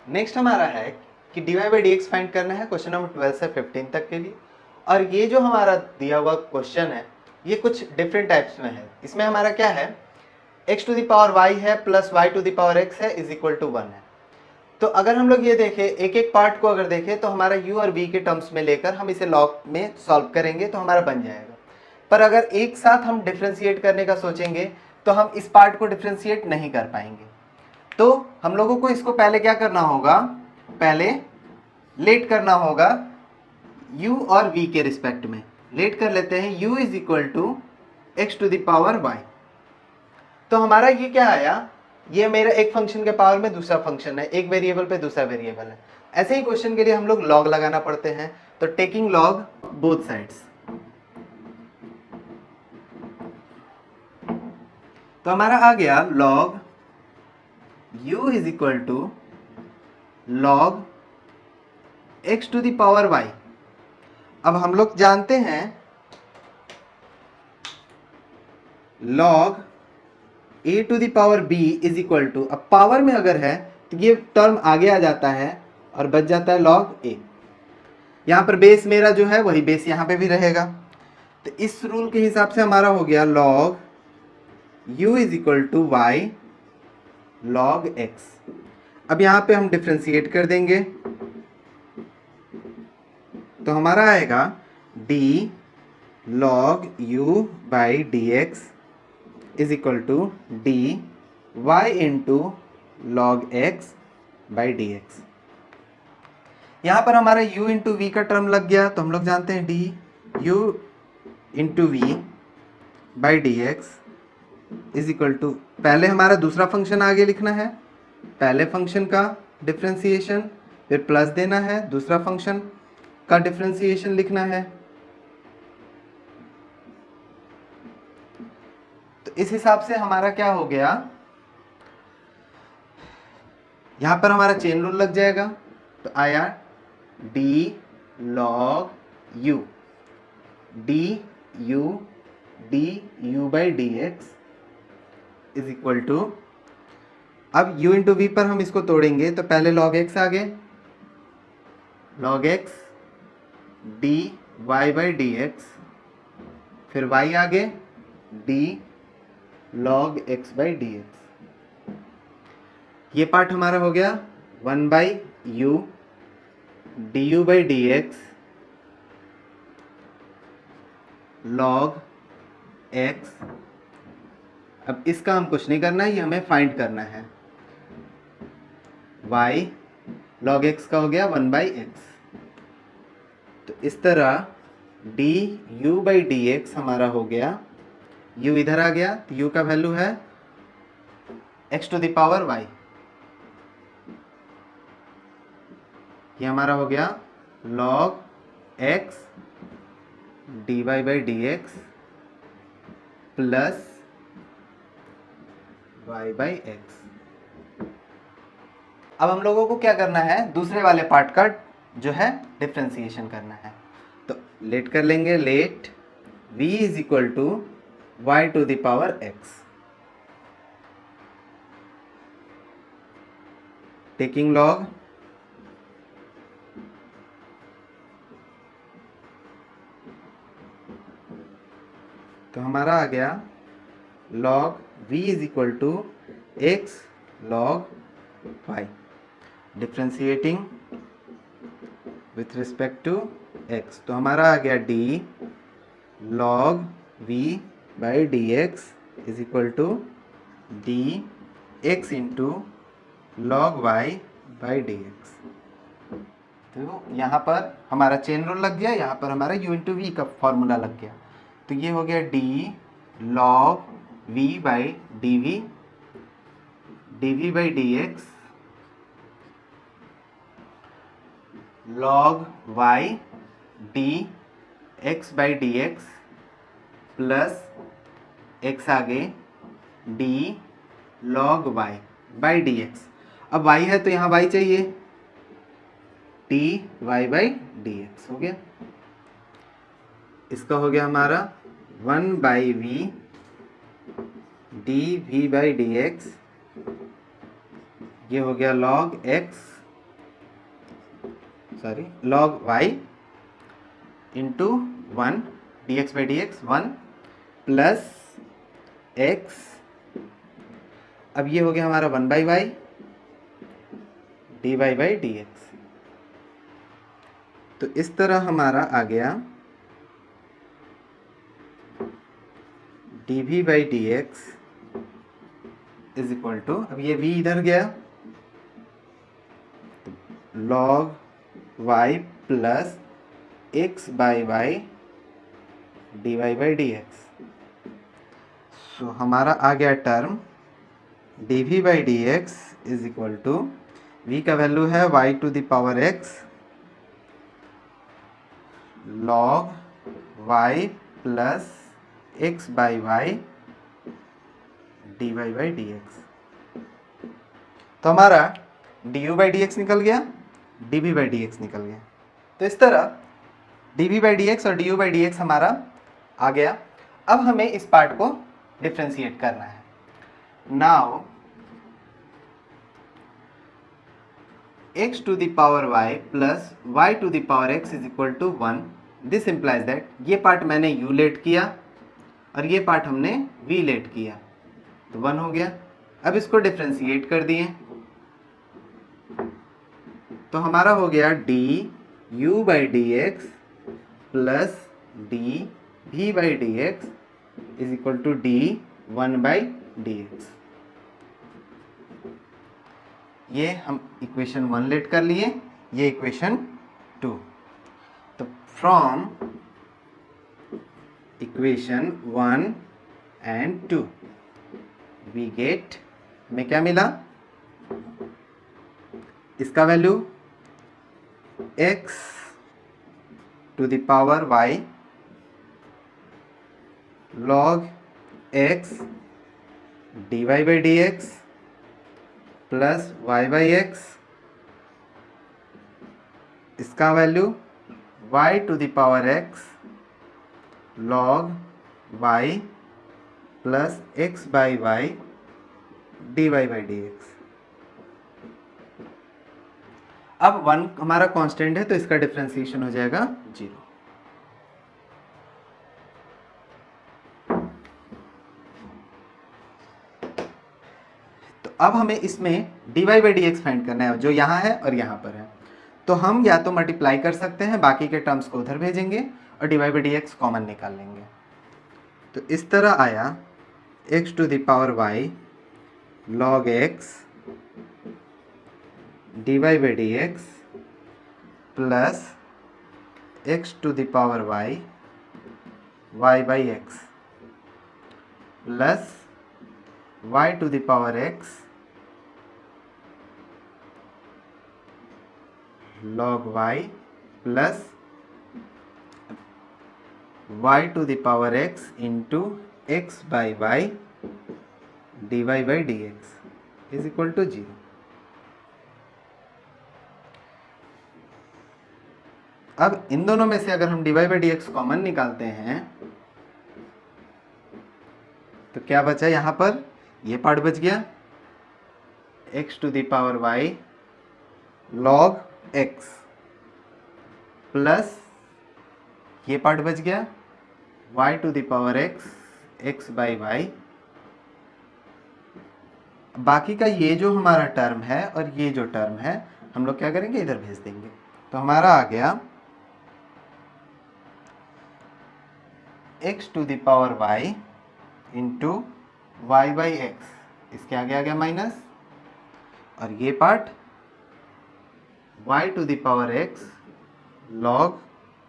Next हमारा है कि dy by d x find करना है क्वेश्चन नंबर 12 से 15 तक के लिए। और ये जो हमारा दिया हुआ क्वेश्चन है ये कुछ डिफरेंट टाइप्स में है। इसमें हमारा क्या है, x to the power y है plus y to the power x है इज इक्वल टू 1 है। तो अगर हम लोग ये देखें एक एक पार्ट को अगर देखें तो हमारा u और v के टर्म्स में लेकर हम इसे लॉग में सॉल्व करेंगे तो हमारा बन जाएगा। पर अगर एक साथ हम डिफ्रेंशिएट करने का सोचेंगे तो हम इस पार्ट को डिफ्रेंशिएट नहीं कर पाएंगे। तो हम लोगों को इसको पहले क्या करना होगा, पहले लेट करना होगा u और v के रिस्पेक्ट में। लेट कर लेते हैं u is equal to x to the power y। तो हमारा ये क्या आया, ये मेरा एक फंक्शन के पावर में दूसरा फंक्शन है, एक वेरिएबल पे दूसरा वेरिएबल है। ऐसे ही क्वेश्चन के लिए हम लोग लॉग लगाना पड़ते हैं, तो टेकिंग लॉग बोथ साइड्स। तो हमारा आ गया log u is equal to log x to the power y। अब हम लोग जानते हैं log a to the power b is equal to, अब पावर में अगर है तो ये टर्म आगे आ जाता है और बच जाता है लॉग a। यहाँ पर बेस मेरा जो है वही बेस यहाँ पे भी रहेगा। तो इस रूल के हिसाब से हमारा हो गया log u is equal to y log x। अब यहाँ पे हम डिफ्रेंशिएट कर देंगे तो हमारा आएगा d log u by d x is equal to d y into log x by d x. यहाँ पर हमारा u इंटू वी का टर्म लग गया तो हम लोग जानते हैं d u into v by d x is equal to, पहले हमारा दूसरा फंक्शन आगे लिखना है, पहले फंक्शन का डिफ्रेंसिएशन, फिर प्लस देना है, दूसरा फंक्शन का डिफ्रेंसिएशन लिखना है। तो इस हिसाब से हमारा क्या हो गया, यहां पर हमारा चेन रूल लग जाएगा। तो आया d log u d u by d x is equal to, अब u इंटू वी पर हम इसको तोड़ेंगे तो पहले log x आगे, log x d y by d x, फिर y आगे d log x by d x. ये पार्ट हमारा हो गया 1 by u d u by d x log x। अब इसका हम कुछ नहीं करना है, ये हमें फाइंड करना है। y log x का हो गया 1 बाई एक्स। तो इस तरह D u by d x हमारा हो गया, u इधर आ गया तो u का वैल्यू है x to the power y। ये हमारा हो गया log x dy by d x plus y by x. अब हम लोगों को क्या करना है, दूसरे वाले पार्ट का जो है डिफ्रेंसिएशन करना है। तो लेट कर लेंगे, let v is equal to y to the power x, taking log तो हमारा आ गया log v is equal to x log y, differentiating with respect to x। तो हमारा आ गया d log v by d x is equal to d x into log y by d x. तो यहाँ पर हमारा चेन रूल लग गया, यहाँ पर हमारा u इंटू वी का फॉर्मूला लग गया। तो ये हो गया d log v by d v by d x log y d x by d x plus x आगे d log y by d x. अब y है तो यहाँ y चाहिए, d y by d x हो गया। इसका हो गया हमारा 1 by v d v by d x, ये हो गया log x sorry log y into 1 d x by d x 1 plus x, अब ये हो गया हमारा 1 by y d y by d x. तो इस तरह हमारा आ गया d v by d x is equal to, अब ये v इधर गया, log y plus x by y d y by d x. So हमारा आ गया term d v by d x is equal to, v का value है y to the power x log y plus x by y d y by d x. तो हमारा d u by d x निकल गया, d v by d x निकल गया। तो इस तरह d v by d x और d u by d x हमारा आ गया। अब हमें इस पार्ट को डिफ्रेंशिएट करना है। Now x to the power y plus y to the power x is equal to 1, this implies that ये पार्ट मैंने u लेट किया और ये पार्ट हमने v लेट किया, तो 1 हो गया। अब इसको डिफ्रेंशिएट कर दिए तो हमारा हो गया d u by d x plus d v by d x is equal to d 1 by d x. ये हम इक्वेशन 1 लेट कर लिए, ये इक्वेशन 2। तो from equation 1 and 2 we get, में क्या मिला, इसका value x to the power y log x dy by d x plus y by x, इसका value y to the power x log y plus x by y d y by d x. अब 1 हमारा constant है तो इसका differentiation हो जाएगा 0। तो अब हमें इसमें dy by d x find करना है, जो यहाँ है और यहाँ पर है। तो हम या तो मल्टीप्लाई कर सकते हैं, बाकी के टर्म्स को उधर भेजेंगे और dy by d x common निकाल लेंगे। तो इस तरह आया x to the power y log x dy by d x plus x to the power y y by x plus y to the power x log y plus y to the power x into x by y d y by d x is equal to 0। अब इन दोनों में से अगर हम d y by d x common निकालते हैं तो क्या बचा यहाँ पर, ये पार्ट बच गया x to the power y log x plus ये पार्ट बच गया y to the power x x by y. बाकी का ये जो हमारा टर्म है और ये जो टर्म है हम लोग क्या करेंगे, इधर भेज देंगे। तो हमारा आ गया x to the power y into y by x, इसके आगे आ गया माइनस, और ये part y to the power x log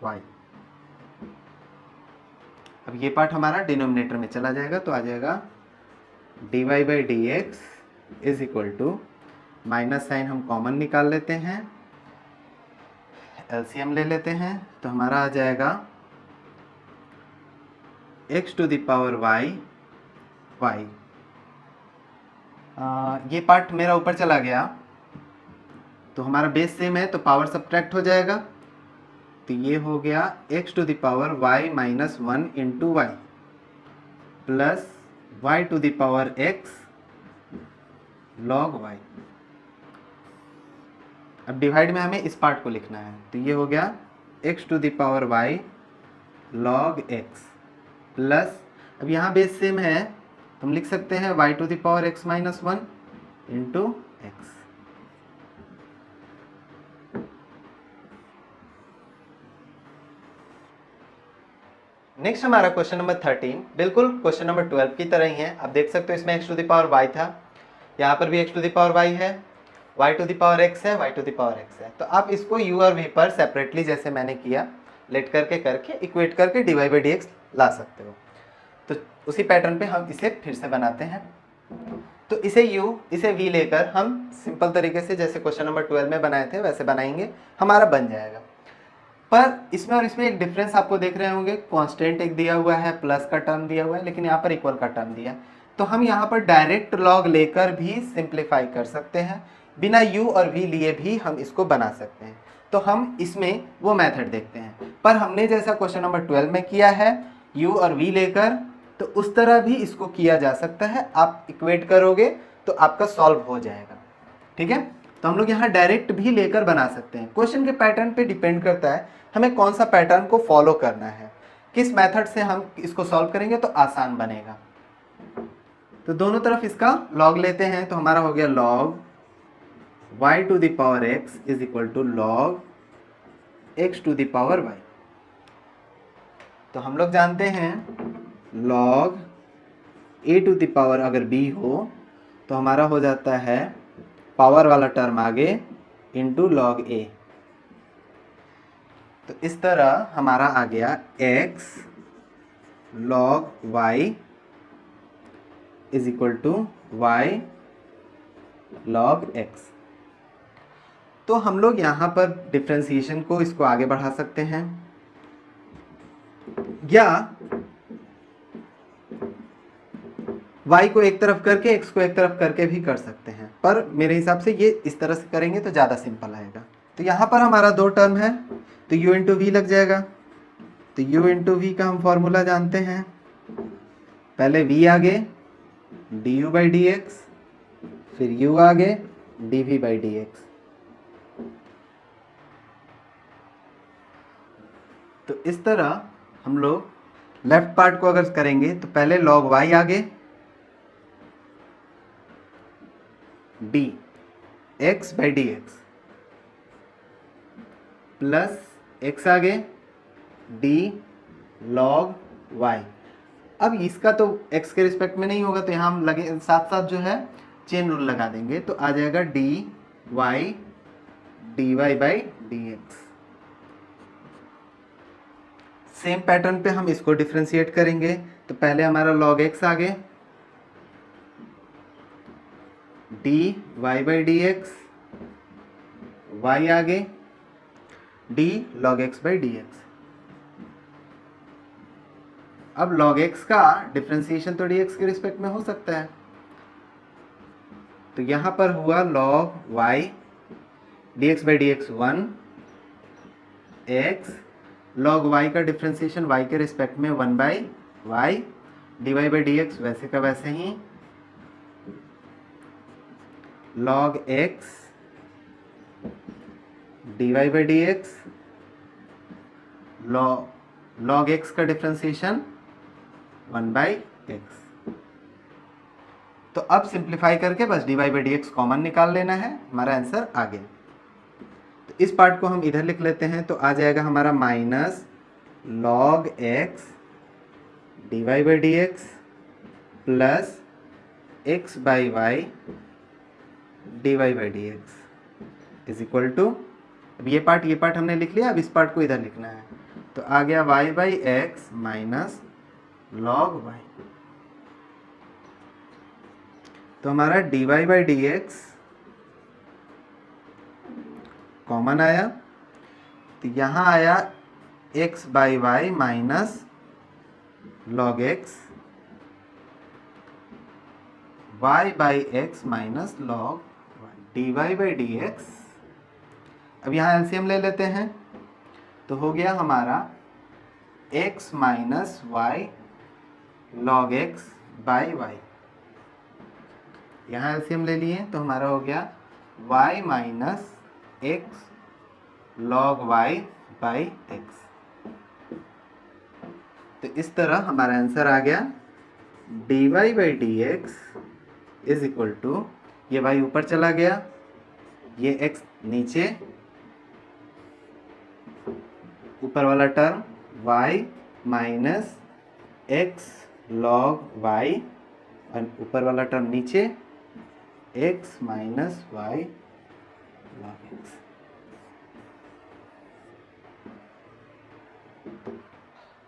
y। अब ये पार्ट हमारा डिनोमिनेटर में चला जाएगा, तो आ जाएगा d y by d x is equal to, minus sign हम कॉमन निकाल लेते हैं, एलसीएम ले लेते हैं, तो हमारा आ जाएगा x to the power y y। ये पार्ट मेरा ऊपर चला गया तो हमारा बेस सेम है तो पावर सब्ट्रैक्ट हो जाएगा, तो ये हो गया x to the power y minus 1 into y plus y to the power x log y। अब डिवाइड में हमें इस पार्ट को लिखना है, तो ये हो गया x to the power y log x plus, अब यहाँ बेस सेम है तो हम लिख सकते हैं y to the power x minus 1 into x. Next हमारा क्वेश्चन नंबर 13 बिल्कुल क्वेश्चन नंबर 12 की तरह ही है। आप देख सकते हो इसमें x to the power y था, यहाँ पर भी x to the power y है, y to the power x है, y to the power x है। तो आप इसको u और v पर सेपरेटली जैसे मैंने किया लेट करके इक्वेट करके dy बाई dx ला सकते हो। तो उसी पैटर्न पे हम इसे फिर से बनाते हैं। तो इसे u इसे v लेकर हम सिंपल तरीके से जैसे क्वेश्चन नंबर 12 में बनाए थे वैसे बनाएंगे, हमारा बन जाएगा। पर इसमें और इसमें एक डिफरेंस आपको देख रहे होंगे, कांस्टेंट एक दिया हुआ है, प्लस का टर्म दिया हुआ है, लेकिन यहाँ पर इक्वल का टर्म दिया है। तो हम यहाँ पर डायरेक्ट लॉग लेकर भी सिंप्लीफाई कर सकते हैं, बिना u और v लिए भी हम इसको बना सकते हैं। तो हम इसमें वो मेथड देखते हैं, पर हमने जैसा क्वेश्चन नंबर 12 में किया है u और v लेकर, तो उस तरह भी इसको किया जा सकता है। आप इक्वेट करोगे तो आपका सॉल्व हो जाएगा, ठीक है। तो हम लोग यहाँ डायरेक्ट भी लेकर बना सकते हैं। क्वेश्चन के पैटर्न पे डिपेंड करता है हमें कौन सा पैटर्न को फॉलो करना है, किस मेथड से हम इसको सॉल्व करेंगे तो आसान बनेगा। तो दोनों तरफ इसका लॉग लेते हैं, तो हमारा हो गया log y to the power x is equal to log x to the power y। तो हम लोग जानते हैं log a to the power अगर b हो तो हमारा हो जाता है पावर वाला टर्म आगे इंटू लॉग a। तो इस तरह हमारा आ गया x log y is equal to y log x। तो हम लोग यहाँ पर डिफ्रेंसिएशन को इसको आगे बढ़ा सकते हैं, या y को एक तरफ करके x को एक तरफ करके भी कर सकते हैं, पर मेरे हिसाब से ये इस तरह से करेंगे तो ज़्यादा सिंपल आएगा। तो यहाँ पर हमारा दो टर्म है तो u इंटू वी लग जाएगा। तो u इंटू वी का हम फॉर्मूला जानते हैं, पहले v आगे du बाई डी एक्स, फिर u आगे dv बाई डी एक्स। तो इस तरह हम लोग लेफ्ट पार्ट को अगर करेंगे तो पहले log y आगे d x by d x plus x आगे d log y। अब इसका तो x के रिस्पेक्ट में नहीं होगा तो यहाँ हम लगे साथ साथ जो है चेन रूल लगा देंगे, तो आ जाएगा dy by d x. Same pattern पे हम इसको डिफ्रेंशिएट करेंगे, तो पहले हमारा log x आगे dy by d x, y आगे d log x by d x. अब log x का डिफ्रेंसिएशन तो dx के रिस्पेक्ट में हो सकता है, तो यहां पर हुआ log y dx by d x 1 x log y का डिफ्रेंसिएशन y के रिस्पेक्ट में 1 by y dy by d x वैसे का वैसे ही log x dy by d x log x का डिफ्रेंसिएशन 1 बाई एक्स। तो अब सिंप्लीफाई करके बस dy by d x common निकाल लेना है, हमारा आंसर आ गया। तो इस पार्ट को हम इधर लिख लेते हैं, तो आ जाएगा हमारा minus log x dy by d x plus x by y dy by d x is equal to, अब ये पार्ट हमने लिख लिया, अब इस पार्ट को इधर लिखना है, तो आ गया y by x minus log y। तो हमारा dy by d x common आया, तो यहाँ आया x by y minus log x, y by x minus log y, dy by d x. अब यहाँ एलसीएम ले लेते हैं, तो हो गया हमारा x minus y log x by y. यहाँ एलसीएम ले लिए तो हमारा हो गया y minus x log y by x. तो इस तरह हमारा आंसर आ गया dy by d x is equal to, ये y ऊपर चला गया, ये x नीचे, ऊपर वाला term y minus x log y, और ऊपर वाला टर्म नीचे x minus y log x.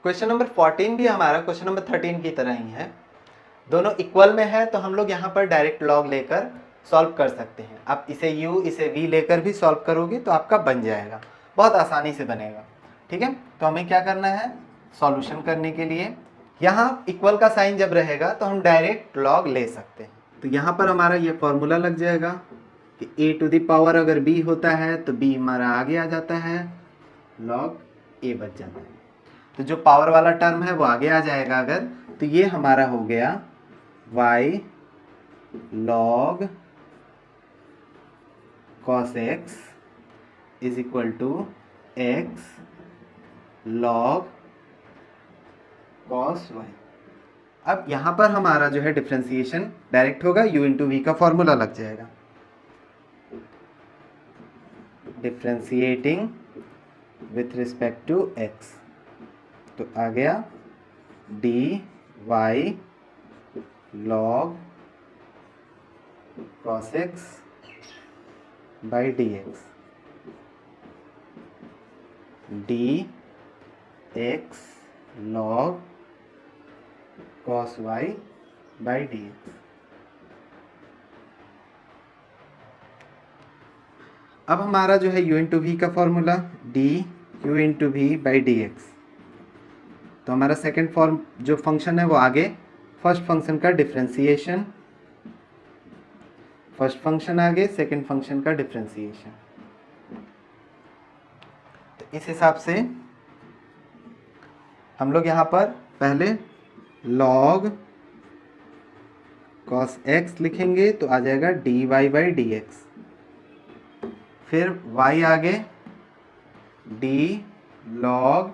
Question number 14 भी हमारा क्वेश्चन नंबर 13 की तरह ही है, दोनों इक्वल में है, तो हम लोग यहाँ पर डायरेक्ट लॉग लेकर सॉल्व कर सकते हैं। आप इसे u इसे v लेकर भी सॉल्व करोगे तो आपका बन जाएगा, बहुत आसानी से बनेगा। ठीक है, तो हमें क्या करना है, सॉल्यूशन करने के लिए यहाँ इक्वल का साइन जब रहेगा तो हम डायरेक्ट लॉग ले सकते हैं। तो यहाँ पर हमारा ये फॉर्मूला लग जाएगा कि a टू द पावर अगर b होता है तो b हमारा आगे आ जाता है, लॉग a बच जाता है। तो जो पावर वाला टर्म है वो आगे आ जाएगा अगर, तो ये हमारा हो गया y log cos x is equal to x log cos y। अब यहां पर हमारा जो है डिफरेंशिएशन डायरेक्ट होगा, u इंटू वी का फॉर्मूला लग जाएगा, differentiating with respect to x। तो आ गया dy log cos x by dx, dx log cos y by dx। अब हमारा जो है u इंटू वी का formula d u into v by d x. तो हमारा सेकेंड फॉर्म जो फंक्शन है वो आगे, फर्स्ट फंक्शन का डिफरेंशिएशन, फर्स्ट फंक्शन आगे सेकेंड फंक्शन का डिफरेंशिएशन। तो इस हिसाब से हम लोग यहाँ पर पहले log cos x लिखेंगे तो आ जाएगा dy बाई डी एक्स, फिर y आगे d log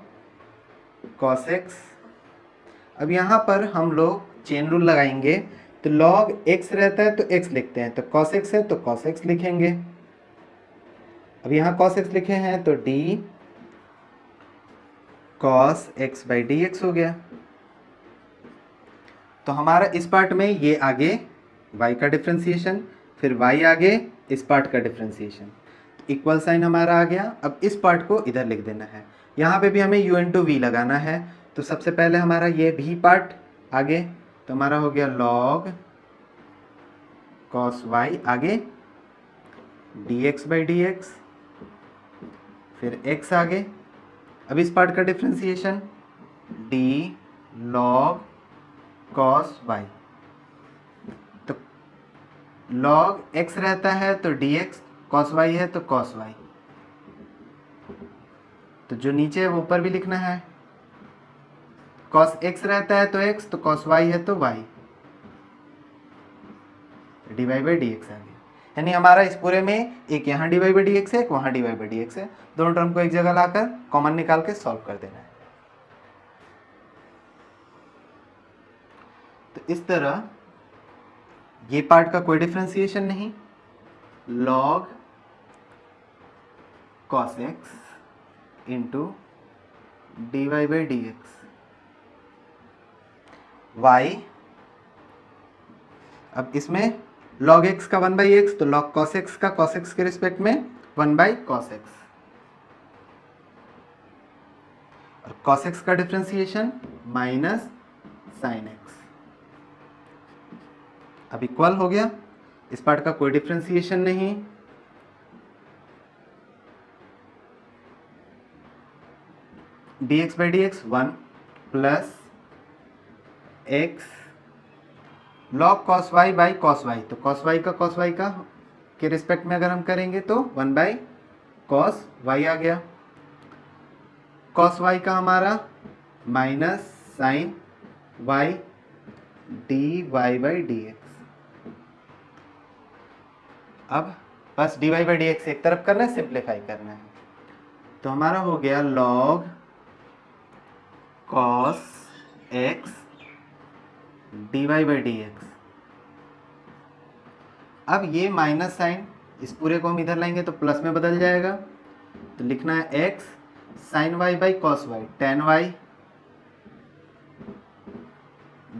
cos x। अब यहाँ पर हम लोग चेन रूल लगाएंगे, तो log x रहता है तो x लिखते हैं, तो cos x है तो cos x लिखेंगे। अब यहाँ cos x लिखे हैं तो d cos x by d x हो गया। तो हमारा इस पार्ट में ये आगे y का डिफरेंशिएशन, फिर y आगे इस पार्ट का डिफरेंशिएशन, इक्वल साइन हमारा आ गया। अब इस पार्ट को इधर लिख देना है, यहाँ पे भी हमें u इंटू वी लगाना है। तो सबसे पहले हमारा ये भी पार्ट आगे, तो हमारा हो गया log cos y आगे dx बाई डी एक्स, फिर x आगे। अब इस पार्ट का differentiation d log cos y, तो log x रहता है तो dx, cos y है तो cos y, तो जो नीचे है वो ऊपर भी लिखना है। cos x रहता है तो x, तो cos y है तो y, dy by d x आ गया। यानी हमारा इस पूरे में एक यहाँ dy बाई डी एक्स है, एक वहाँ dy बाई डी एक्स है, दोनों टर्म को एक जगह लाकर कॉमन निकाल के सॉल्व कर देना है। तो इस तरह ये पार्ट का कोई डिफरेंशिएशन नहीं, log cos x into dy by d x, y। अब इसमें log x का 1 बाई एक्स, तो log cos x का cos x के रिस्पेक्ट में 1 बाई cos x, और cos x का डिफरेंशिएशन माइनस sin x। अब इक्वल हो गया, इस पार्ट का कोई डिफरेंशिएशन नहीं, dx by d x 1 plus x log cos y by cos y, तो cos y का के रिस्पेक्ट में अगर हम करेंगे तो 1 बाई cos y आ गया। cos y का हमारा minus sin y dy by d x. अब बस dy बाई डी एक्स एक तरफ करना है, सिंप्लीफाई करना है। तो हमारा हो गया log cos x dy by d x. अब ये माइनस साइन इस पूरे को हम इधर लाएंगे तो प्लस में बदल जाएगा, तो लिखना है x sin y by cos y tan y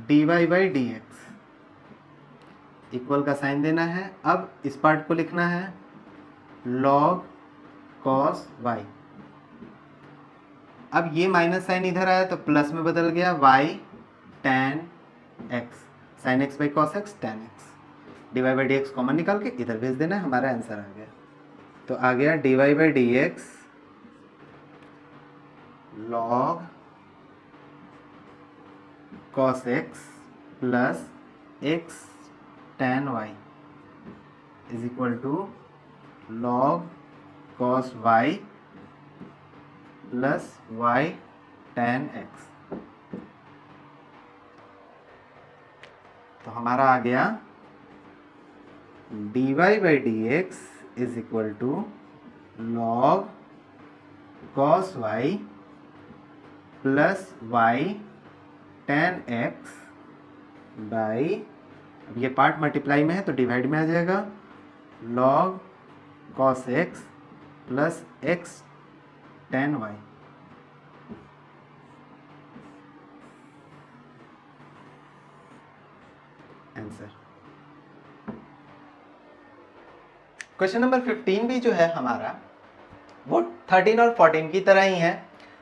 d y by d x, equal का साइन देना है। अब इस पार्ट को लिखना है log cos y। अब ये माइनस साइन इधर आया तो प्लस में बदल गया, y tan x sin x by cos x tan x, dy by d x common निकाल के इधर भेज देना है, हमारा आंसर आ गया। तो आ गया dy by d x log cos x plus x tan y is equal to log cos y plus y tan x। तो हमारा आ गया dy by d x is equal to log cos y plus y tan x by, अब ये part multiply में है तो divide में आ जाएगा, log cos x plus x tan y। Answer. Question number 15 भी जो है हमारा वो 13 और 14 की तरह ही है,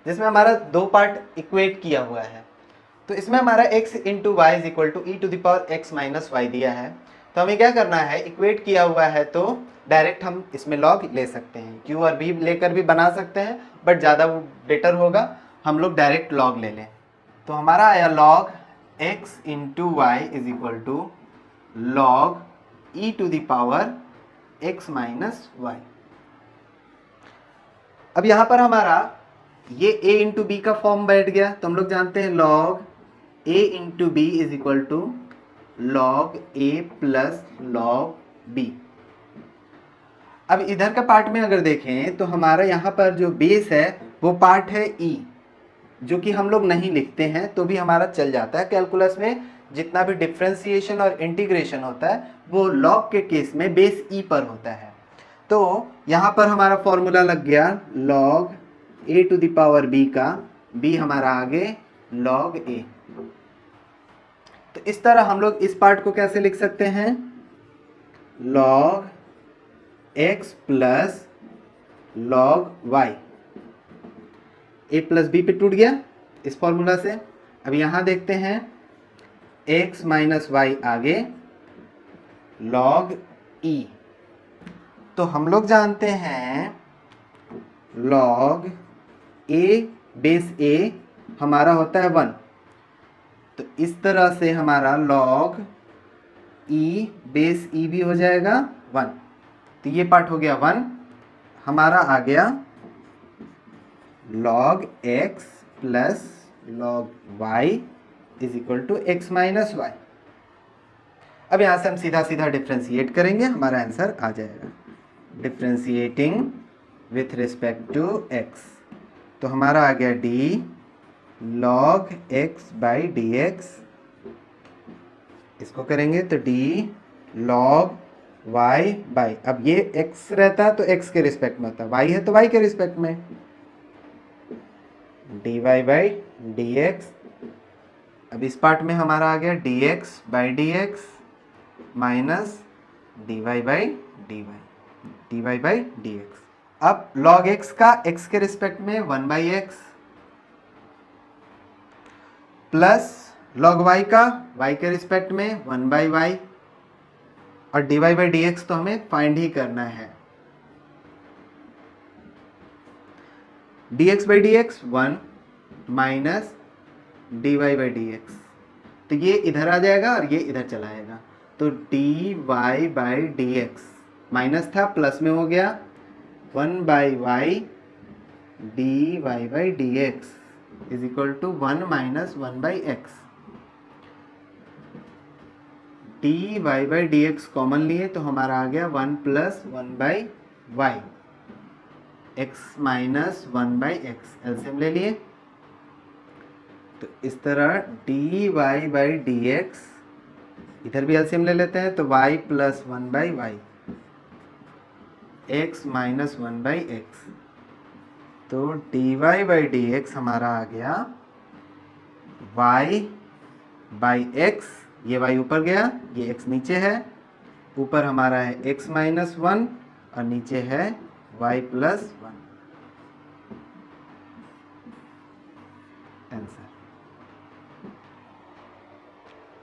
जिसमें हमारा दो पार्ट इक्वेट किया हुआ है। तो इसमें हमारा x into y is equal to e to the power x minus y दिया है। तो हमें क्या करना है, इक्वेट किया हुआ है तो डायरेक्ट हम इसमें लॉग ले सकते हैं, q और b लेकर भी बना सकते हैं, बट ज़्यादा वो बेटर होगा हम लोग डायरेक्ट लॉग ले लें। तो हमारा आया log x into y is equal to log e to the power x minus y. अब यहाँ पर हमारा ये a इंटू बी का फॉर्म बैठ गया, तो हम लोग जानते हैं log a into b is equal to log a plus log b। अब इधर का पार्ट में अगर देखें तो हमारा यहाँ पर जो बेस है वो पार्ट है e, जो कि हम लोग नहीं लिखते हैं तो भी हमारा चल जाता है। कैलकुलस में जितना भी डिफ्रेंसिएशन और इंटीग्रेशन होता है वो log के केस में बेस e पर होता है। तो यहाँ पर हमारा फॉर्मूला लग गया log a to the power b का, b हमारा आगे log a। तो इस तरह हम लोग इस पार्ट को कैसे लिख सकते हैं, log x plus log y, a plus b पे टूट गया इस फॉर्मूला से। अब यहाँ देखते हैं x माइनस वाई आगे log e। तो हम लोग जानते हैं log a बेस a हमारा होता है 1, तो इस तरह से हमारा log e बेस e भी हो जाएगा 1। तो ये पार्ट हो गया 1, हमारा आ गया log x plus log y is equal to x minus y. अब यहाँ से हम सीधा सीधा डिफ्रेंशिएट करेंगे, हमारा आंसर आ जाएगा differentiating with respect to x। तो हमारा आ गया d log x by d x, इसको करेंगे तो d log y बाई, अब ये x रहता तो x के रिस्पेक्ट में होता, y है तो y के रिस्पेक्ट में, dy बाई डी एक्स। अब इस पार्ट में हमारा आ गया dx by d x minus dy by dy, dy by dx। अब log x का x के रिस्पेक्ट में 1 by x plus log y का y के रिस्पेक्ट में 1 बाई वाई, और dy बाई डी एक्स तो हमें फाइंड ही करना है। dx by d x 1 minus dy by d x, तो ये इधर आ जाएगा और ये इधर चला आएगा, तो dy by d x minus था प्लस में हो गया 1 by y dy by d x is equal to 1 minus 1 by x. D y by d x common लिए तो हमारा आ गया 1 plus 1/y, x minus 1/x, LCM ले लिए। तो इस तरह d y by d x, इधर भी एलसीएम ले लेते हैं, तो y plus 1/y, x minus 1/x, तो d y by d x हमारा आ गया y बाई एक्स, ये y ऊपर गया, ये x नीचे है, ऊपर हमारा है x माइनस 1 और नीचे है y प्लस 1, आंसर।